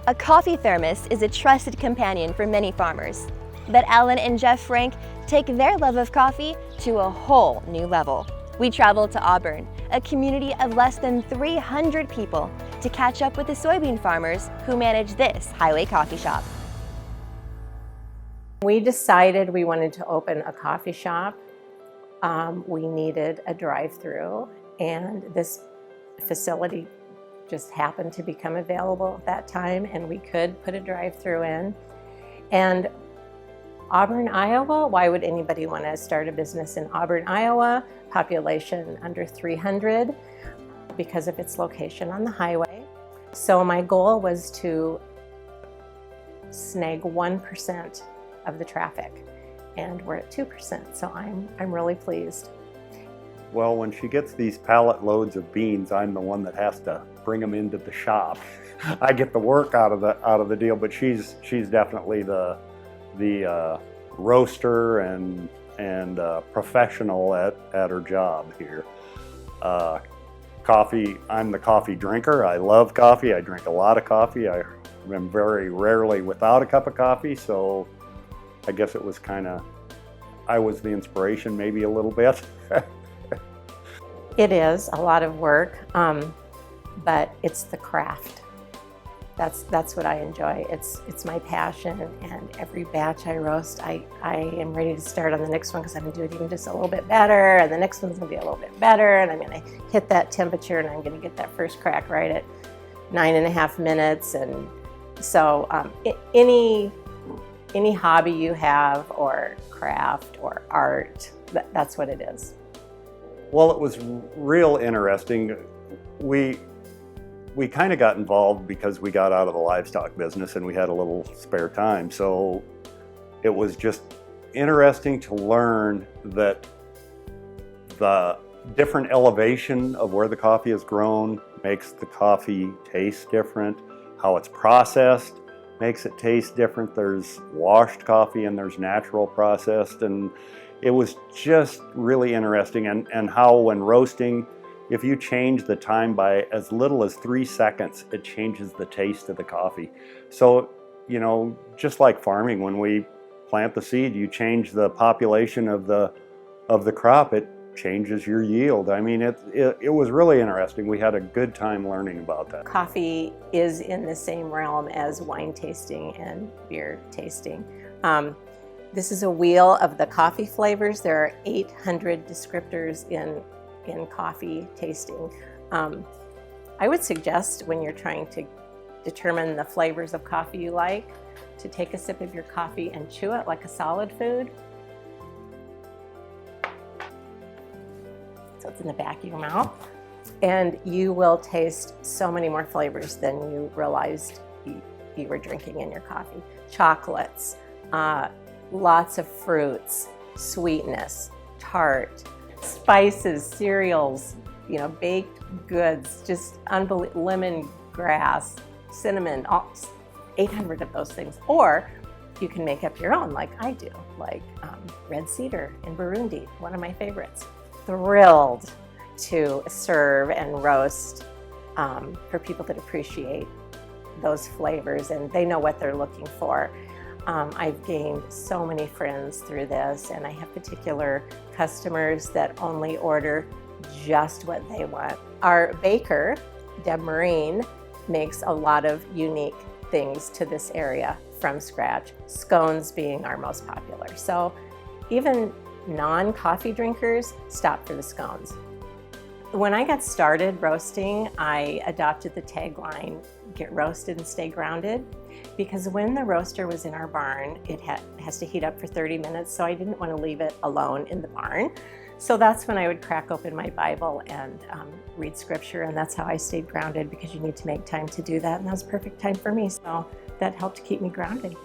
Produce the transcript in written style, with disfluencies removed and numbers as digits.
A coffee thermos is a trusted companion for many farmers, but Alan and Jeff Frank take their love of coffee to a whole new level. We traveled to Auburn, a community of less than 300 people, to catch up with the soybean farmers who manage this highway coffee shop. We decided we wanted to open a coffee shop. We needed a drive-through, and this facility just happened to become available at that time, and we could put a drive-through in. And Auburn, Iowa, why would anybody want to start a business in Auburn, Iowa? Population under 300 because of its location on the highway. So my goal was to snag 1% of the traffic, and we're at 2%, so I'm really pleased. Well, when she gets these pallet loads of beans, I'm the one that has to bring them into the shop. I get the work out of the deal, but she's definitely the roaster and professional at her job here. Coffee, I'm the coffee drinker. I love coffee. I drink a lot of coffee. I'm very rarely without a cup of coffee, so I guess it was I was the inspiration maybe a little bit. It is a lot of work, but it's the craft. That's what I enjoy. It's my passion, and every batch I roast, I am ready to start on the next one because I'm going to do it even just a little bit better, and the next one's going to be a little bit better, and I'm going to hit that temperature, and I'm going to get that first crack right at 9.5 minutes. And so any hobby you have, or craft or art, that's what it is. Well, it was real interesting. We kind of got involved because we got out of the livestock business and we had a little spare time. So it was just interesting to learn that the different elevation of where the coffee is grown makes the coffee taste different. How it's processed makes it taste different. There's washed coffee and there's natural processed, and it was just really interesting. And how when roasting, if you change the time by as little as 3 seconds, it changes the taste of the coffee. So, you know, just like farming, when we plant the seed, you change the population of the crop, it changes your yield. I mean, it was really interesting. We had a good time learning about that. Coffee is in the same realm as wine tasting and beer tasting. This is a wheel of the coffee flavors. There are 800 descriptors in coffee tasting. I would suggest, when you're trying to determine the flavors of coffee you like, to take a sip of your coffee and chew it like a solid food. So it's in the back of your mouth, and you will taste so many more flavors than you realized you were drinking in your coffee. Chocolates, lots of fruits, sweetness, tart, spices, cereals, you know, baked goods, just unbelievable, lemongrass, cinnamon, 800 of those things. Or you can make up your own, like I do, like red cedar in Burundi, one of my favorites. Thrilled to serve and roast for people that appreciate those flavors and they know what they're looking for. I've gained so many friends through this, and I have particular customers that only order just what they want. Our baker, Deb Marine, makes a lot of unique things to this area from scratch, scones being our most popular. So even non-coffee drinkers stop for the scones. When I got started roasting, I adopted the tagline, "Get roasted and stay grounded," because when the roaster was in our barn, it has to heat up for 30 minutes, so I didn't want to leave it alone in the barn. So that's when I would crack open my Bible and read scripture, and that's how I stayed grounded, because you need to make time to do that, and that was a perfect time for me, so that helped keep me grounded.